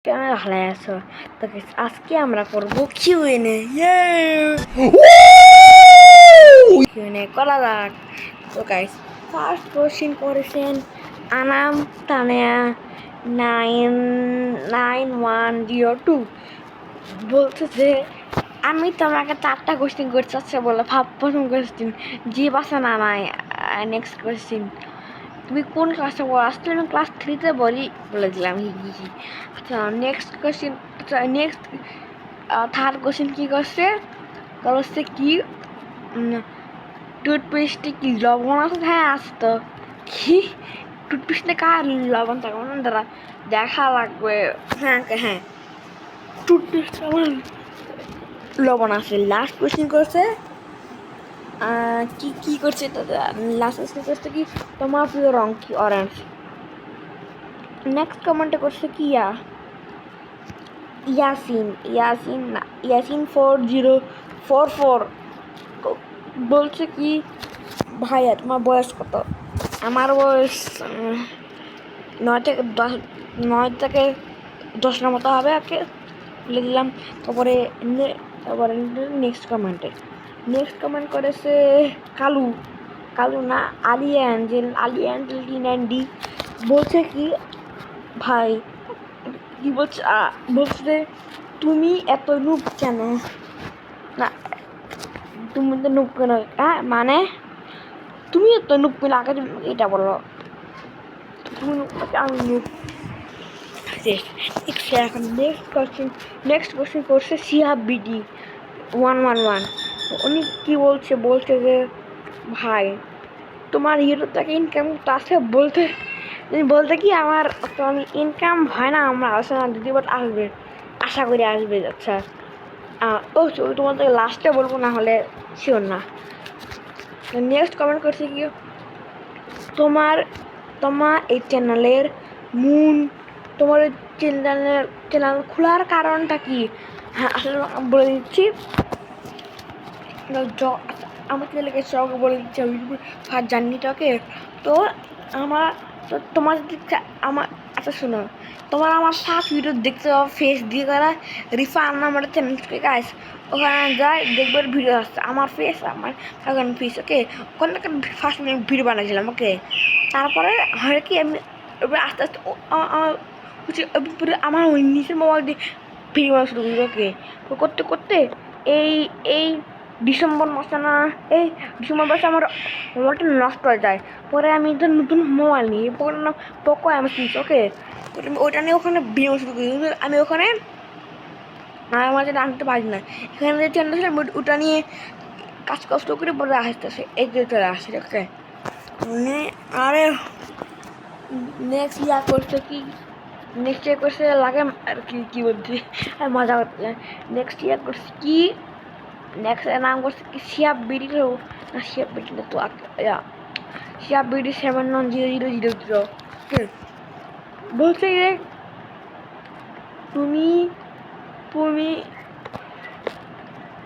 কেন ভালো আছো? তো আজকে আমরা করবো কিউএনএ। কিউএনএ করা যাক। তো গাইস, ফার্স্ট কোশ্চেন করেছেন আনাম তানিয়া 99102। বলছে যে আমি তোমাকে 4টা কোশ্চেন করতে চাচ্ছি বলে প্রথম কোশ্চেন জি বাসা না নাই। নেক্সট কোশ্চেন, তুমি কোন ক্লাসে পড়ো? আসলে আমি ক্লাস 3-তে বলে দিলাম। আচ্ছা নেক্সট কোশ্চেন, আচ্ছা নেক্সট থার্ড কোশ্চেন কী করছে? করছে কি টুথপেস্টে কি লবণ আছে? হ্যাঁ আছে তো। কি টুথপেস্টে কার লবণ থাকবে না? দাঁড়া দেখা লাগবে। হ্যাঁ হ্যাঁ, টুথপেস্টে আমার লবণ আছে। লাস্ট কোশ্চেন করছে কি করছে? লাস্ট কোশ্চেন করছে কি তোমার প্রিয় রং কি? অরেঞ্জ। নেক্সট কমেন্টে করছে কি ইয়াসিন 4044 বলছে কি ভাইয়া তোমার বয়স কত? আমার বয়স 9 থেকে 10-এর মতো হবে। ওকে বলে দিলাম। তারপরে নেক্সট কমেন্ট করেছে কালু না আলি অ্যাঞ্জেল 9D। বলছে কি ভাই কি বলছে? বলছে তুমি এত নুব কেন? না তুমি তো নুব কেন? হ্যাঁ মানে তুমি এত নুব কেন? আগে তুমি এটা বলো। তুমি আমি নুব। এখন নেক্সট কোশ্চেন করছে শিহাব বিডি 111। উনি কি বলছে যে ভাই তোমার ইউটিউব থেকে ইনকাম আছে? বলতে কি আমার তো আমি ইনকাম হয় না, আমরা আলোচনা দিদি বাট আসবে, আশা করি আসবে। আচ্ছা ও তোমার থেকে লাস্টে বলবো, না হলে শিওর না। নেক্সট কমেন্ট করছি কি তোমার এই চ্যানেলের তোমার চ্যানেল খোলার কারণটা কি? হ্যাঁ আসলে বলে দিচ্ছি। আমার ছেলেকে সব বলে দিচ্ছে ফার্স্ট জার্নিটাকে। তো তোমার যদি আমার আচ্ছা শোনো, তোমার আমার ফার্স্ট ভিডিও দেখতে হবে ফেস দিয়ে করা রিফান আমার চ্যানেলকে গাইস। ওখানে যাই দেখবে ভিডিও আসছে আমার ফেস, আমার ফেস। ওকে ওখান থেকে ফার্স্ট ভিডিও বানাইছিলাম। ওকে তারপরে হয় কি আমি আস্তে আস্তে আমার ওই নিচের মোবাইল দিয়ে ভিডিও বানা শুরু করি। ওকে করতে করতে এই ডিসেম্বর মাসে আমার মোবাইলটা নষ্ট হয়ে যায়। পরে আমি তো নতুন মোবাইল নিই, পোকো M6। ওকে ওইটা নিয়ে ওখানে ভিডিও শুরু করি। আমি ওখানে আমার যেটা আনতে পারি না, এখানে যে চ্যানেল ছিল ওটা নিয়ে কাজ কষ্ট করে পরে আসতেছে এই যে চলে আসছে। ওকে আরে নেক্সট করছে কি করছে লাগে আর কি বলছি আর মজা করতে। নেক্সট করছে কি নাম করছে কি শিয়াব বিডি না শিয়াব বিডি না তো শিয়াব বিডি 7100000। বলছে যে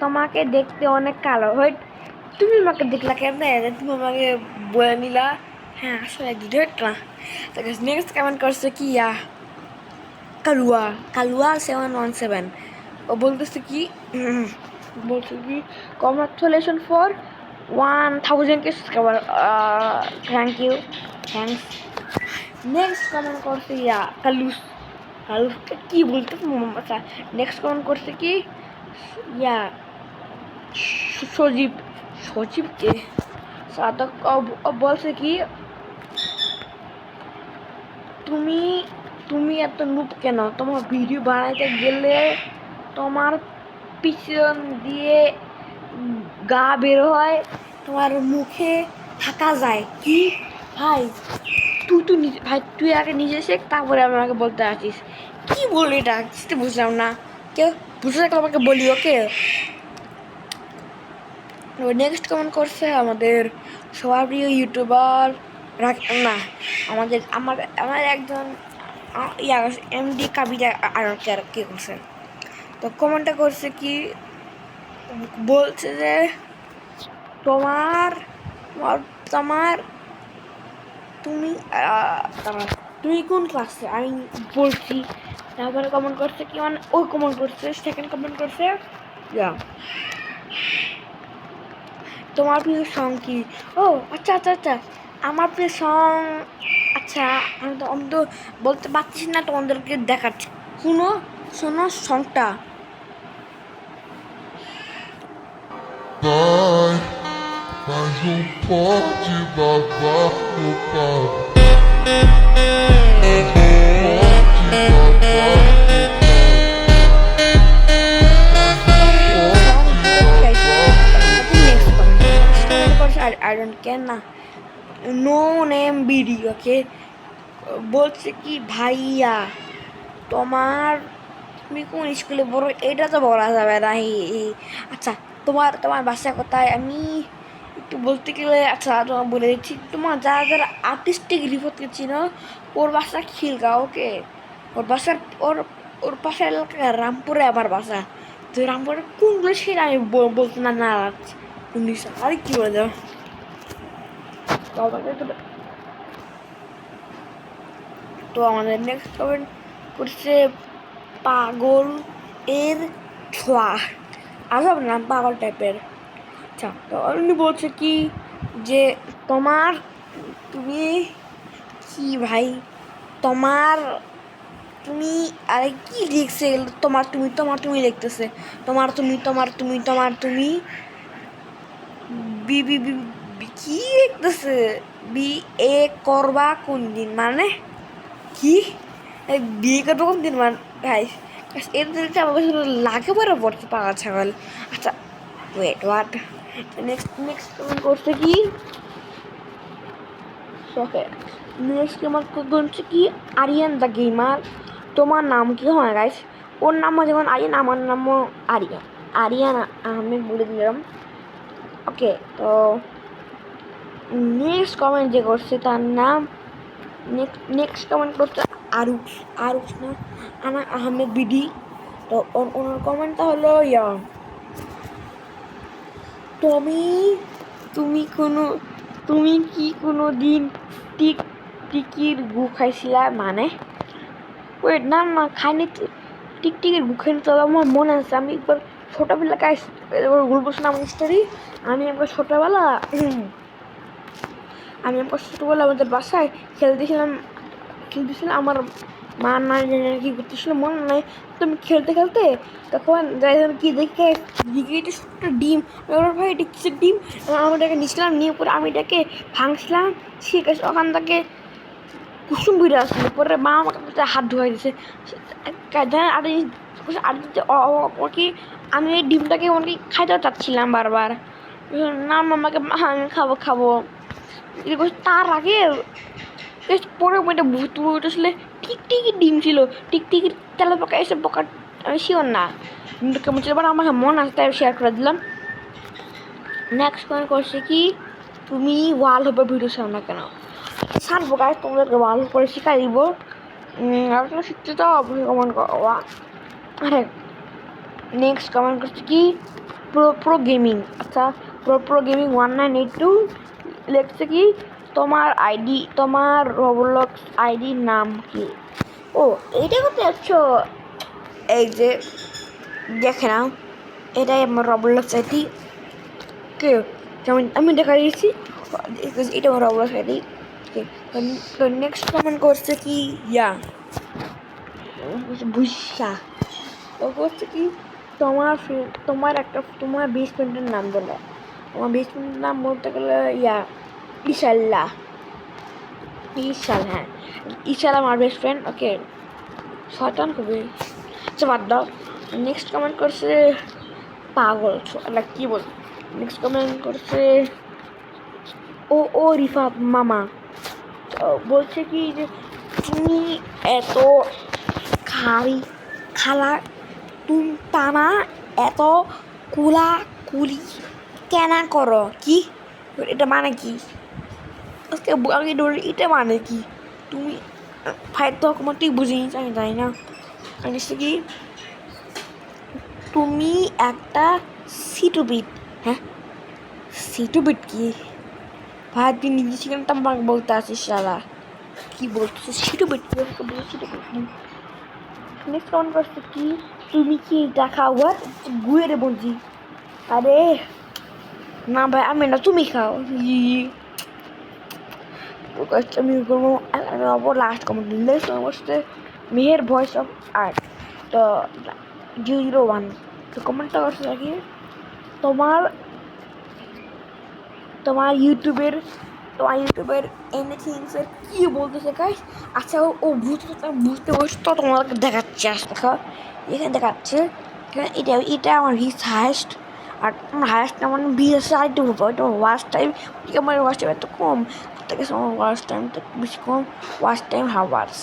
তোমাকে দেখতে অনেক কালো। হইট তুমি আমাকে দেখলা কেমন? তুমি আমাকে বলে নিলা। হ্যাঁ আসলে ডিলেট না। নেক্সট কমেন্ট করছে কি কালুয়া 717। ও বলতেছে কি congratulation for 1000 subscriber. Thanks. Next comment করছে কালুস কি বলতে? আচ্ছা নেক্সট কমেন্ট করছে কি সজীবকে সাধক বলছে কি তুমি এত নুব কেন? তোমার ভিডিও বানাইতে গেলে তোমার পিছন দিয়ে গা বের হয়, তোমার মুখে থাকা যায়। কি ভাই তুই আগে নিজে শেখ, তারপরে আমাকে বলতে আসিস। কি বলি এটা কিছু বুঝলাম না। কেউ বুঝে থাকলে আমাকে বলি। ওকে নেক্সট কমেন্ট করছে আমাদের সবার প্রিয় ইউটিউবার না আমার একজন MD কাবিরা আর কে করছে। তো কমেন্টটা করছে কি বলছে যে তুমি কোন ক্লাসে? আমি বলছি তারপরে কমেন্ট করছে কি মানে ওই কমেন্ট করছে সেকেন্ড কমেন্ট করছে ইয়া তোমার প্রিয় সং কি? ও আচ্ছা আচ্ছা আচ্ছা আমার প্রিয় সং আচ্ছা আমি তো বলতে পারছি না তোমাদেরকে দেখাচ্ছি শুনো শোনো সংটা Vai, mas não pode babar no pau. I don't care না নো নেম বিডি ওকে বলছে কি ভাইয়া তোমার তুমি কোন স্কুলে পড়ো এটা তো বলা যাবে না আচ্ছা তোমার তোমার বাসা কোথায় আমি একটু বলতে গেলে আচ্ছা তোমার বলে দিচ্ছি তোমার যারা যারা আর্টিস্টিক রিপোর্টকে চিনো ওর বাসা খিলগাঁও ওকে ওর বাসার ওর ওর পাশের এলাকা রামপুরে আমার বাসা তো রামপুরে কোনগুলো সেটা আমি বলতে না না আর কি বলে দেবো তো আমাদের নেক্সট কমেন্ট করছে পাগল এর ছোঁয়া আসব না পাগল টাইপের আচ্ছা তো উনি বলছে কি যে তোমার তুমি কি ভাই তোমার তুমি আরে কি লিখছে তোমার তুমি তোমার তুমি লিখতেছে তোমার তুমি তোমার তুমি তোমার তুমি বি বি বি কি লিখতেছে বি এ করবা কোন দিন মানে কি বিয়ে করবো কোন দিন মানে ভাই এর দিনটা আমার কাছে লাগে পরে পড়ছে পাগল ছাগল আচ্ছা ওয়েট হোয়াট নেক্সট কমেন্ট করছে কি ওকে নেক্সট কমেন্ট করছে কি আরিয়ান দ্য গেমার তোমার নাম কি হয় গাইস ওর নামও যেমন আরিয়ান আমার নামও আরিয়ান আরিয়ান আহমেদ বলে দিলাম ওকে তো নেক্সট কমেন্ট যে করছে তার নাম নেক্সট কমেন্ট করছে আরুষ না আনা আহমেদ বিডি তো ওনার কমেন্টটা হলো ইয়া তুমি কি কোনো দিন টিকির গু খাইছিলা মানে ওয়েট না না খাইনি টিকির গু খাইনি তবে আমার মনে আছে আমি একবার ছোটোবেলা গল্প শোনা আমার স্টোরি আমি একবার ছোটোবেলা আমাদের বাসায় খেলতেছিলাম আমার মা না কি করতেছিল মনে নাই তুমি খেলতে তখন যাই কি দেখে দিকে এটা ছোট্ট ডিম ভাই এটা কিসের ডিম আমি এটাকে নিচ্ছিলাম নিয়ে পরে আমি এটাকে ভাঙছিলাম ঠিক আছে ওখান থেকে কুসুম ভিড়ে আসলো পরে মা আমাকে হাত ধোয়াই দিছে আর কি আমি এই ডিমটাকে অনেক খাইতেও চাচ্ছিলাম বারবার না মামাকে আমি খাবো তার আগে পরে ওইটা ভূত উঠেছিল টিকটিকির ডিম ছিল টিকটিকির তেলা পাকা এসে পোকা আমি শিওর না কেমন ছিল এবার আমাকে মন আছে তাই শেয়ার করে দিলাম নেক্সট কমেন্ট করছে কি তুমি ওয়াল হবে ভিডিও চাও না কেন ছাড়বো গাছ তোমাদেরকে ওয়াল করে শিখাই দিব আপনারা শিখতে চাও আপনি কমেন্ট করো আরে নেক্সট কমেন্ট করছে কি প্রো গেমিং আচ্ছা প্রো গেমিং 1982 লিখছে কি তোমার রবলক্স আইডির নাম কি ও এইটা করতে যাচ্ছ এই যে দেখে নাও এটাই আমার রবলক্স আইডি কে যেমন আমি দেখা দিয়েছি এটা আমার রবলক্স আইডি তো নেক্সট কমেন্ট করছে কি ইয়া ভুষা ও করছে কি তোমার বেস্ট ফ্রেন্ডের নাম বলো আমার বেস্ট ফ্রেন্ডের নাম বলতে গেলে ইয়া ইশাল হ্যাঁ ইশাল আমার বেস্ট ফ্রেন্ড ওকে শয়তান খুবই আচ্ছা বাদ দাও নেক্সট কমেন্ট করছে পাগল কি বল নেক্সট কমেন্ট করছে ও রিফা মামা বলছে কি যে তুমি এত খালা টানা এত কুলি কেনা করো কি এটা মানে কি এটা মানে কি তুমি ফাইট তো তোমার বুঝিনি আমি জানি না কি তুমি একটা সিটুবিট হ্যাঁ সিটুবিট কি ভাই তুই নিজে সেখানটা আমাকে বলতে আসিস শালা কি বলছিস সিটুবিট নেক্সট কমেন্ট করছে কি তুমি কি দেখাও আর গুয়েরে বলছি আরে না ভাই আমি না তুমি খাও তো guys, আমি করবো আমি আবার লাস্ট কমেন্ট নেক্সট অবশ্যই মেহের ভয়েস অফ আর্ট তো 001 তো কমেন্টটা করছে কি তোমার তোমার ইউটিউবের এনিথিংসের কী বলতেছে গাইস আচ্ছা ও বুঝতে বসতো তোমাকে দেখাচ্ছে দেখো এখানে দেখাচ্ছে এখানে এটা আমার ভিস হায়েস্ট আর আমার হায়েস্ট আমার ভিস আরেকটু উপর এটা ওয়াচ টাইম আমার ওয়াচ টাইম এত কম ঠিক আছে আমার ওয়াচ টাইমটা বেশি কম ওয়াচ টাইম হাওয়ার্স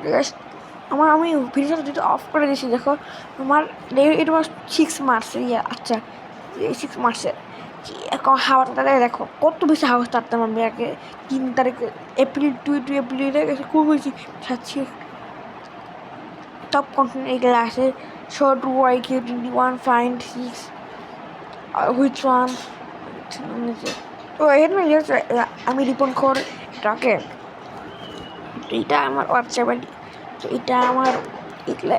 ঠিক আছে আমি ভিডিওটা যদি অফ করে দিয়েছি দেখো আমার এটা আমার 6 মার্চের আচ্ছা 6 মার্চের হাওয়াটা দেখো কত বেশি হাওয়া তারতাম আমি আগে 3 তারিখে এপ্রিল 2 এপ্রিলে গেছে খুব বেশি ছাড়ছি টপ কন্টেন্ট এগুলো আছে শর্ট ওয়াইকে 21 ফাইন্ড 6 হুইচ ওয়ান তো এর আমি রিপন খোর এটাকে এটা আমার হোয়াটসঅ্যাপ আইডি তো এটা আমার এগুলো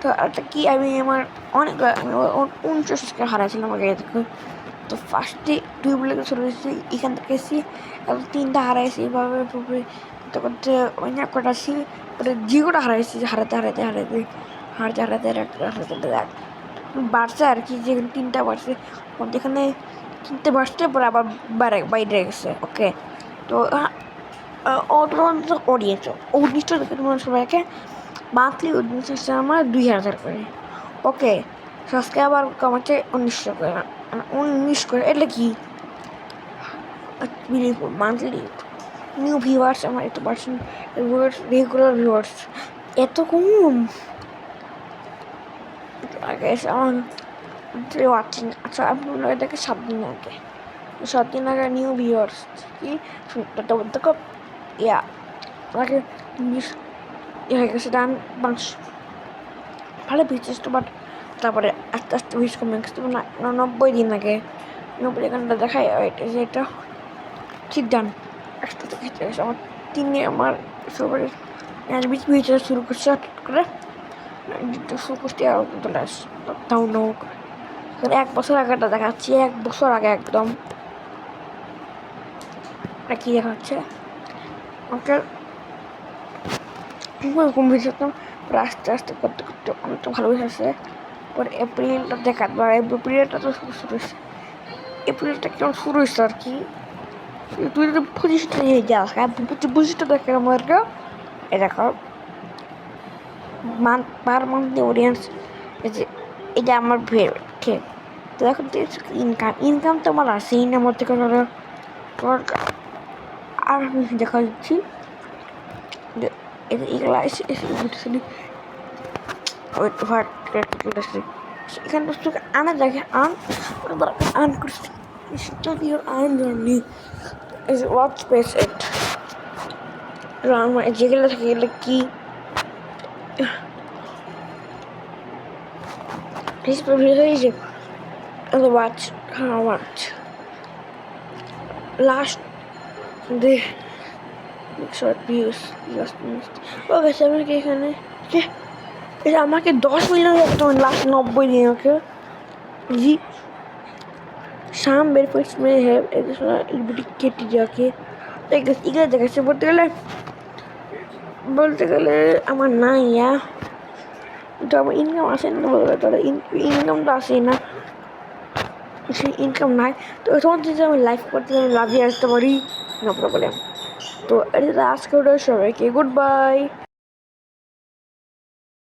তো একটা কি আমি আমার অনেক আমি 49 হারাইছিলাম আগে দেখো তো ফার্স্টে 2 বলে শুরু হয়েছি এখান থেকে এসেছি এবং 3টা হারাইছি এভাবে তো করতে অনেক কটা আসি ওটা জিওটা হারাইছি হারাতে বাড়ছে আর কি যেখানে 3টা বাড়ছে যেখানে 3টে বাড়ছে পরে আবার বাইরে গেছে ওকে তো অডিয়েন্স অডিয়েন্সটা দেখে তোমার সবাইকে মান্থলি অডিয়েন্স হচ্ছে আমার 2000 করে ওকে সাবস্ক্রাইবার কমাচ্ছে 1900 করে 19 করে এটা কি মান্থলি নিউ ভিউয়ার্স আমার এত পার্সেন্ট রেগুলার ভিউয়ার্স এত কম আগে আমার ওয়াচিং আচ্ছা আপনি এটাকে 7 দিন আগে নিউ ভিউয়ার্স কি দেখো ইয়া আমাকে ইংলিশ হয়ে গেছে ডান বাংশ ভালো বিচেস তো বাট তারপরে আস্তে আস্তে ভিউজ কমে গেছে 90 দিন আগে 90 ঘন্টা দেখায় এটা ঠিক ডান আস্তে আস্তে খেতে গেছে আমার 3 আমার সবাই ভিডিও শুরু করছে হঠাৎ করে শুরু করতে আর চলে আসছে তাও নোক 1 বছর আগেটা দেখাচ্ছি 1 বছর আগে একদম কি দেখাচ্ছে আমাকে এরকম ভিডিও আস্তে আস্তে করতে করতে অনেকটা ভালোবেসে আসছে পরে এপ্রিলটা দেখাত এপ্রিলটা তো শুরু হয়েছে এপ্রিলটা কেমন শুরু হয়েছে আর কি তুই যদি 25টা নিয়ে যাস 25টা দেখে আমাদেরকে এ দেখো পার মান্থলি অডিয়েন্স এটা আমার ফেভারিট ঠিক তো এখন ইনকাম তো আমার আসেই না আমার থেকে আর আমি দেখা দিচ্ছি এগুলো এখানে তোকে আনা দেখে আন করছি আন জানি ওয়াচ স্পেস এট যেগুলো থাকে এগুলো কি হয়েছে watch watch last day short views okay সেভেনকে এখানে এটা আমাকে 10 মিলিয়ন তোমার লাস্ট 90 দিন ওকে জি शाम मेरे पास में है কেটে যাকে এগুলো দেখাচ্ছে বলতে গেলে আমার নাই তো আমার ইনকাম আসে না বলতে তাহলে ইনকামটা আসে না সেই ইনকাম নাই তো তোমার যদি আমি লাইভ করতে লাভিয়ে আসতে পারি নো প্রবলেম তো এটা আজকে সবাইকে গুড বাই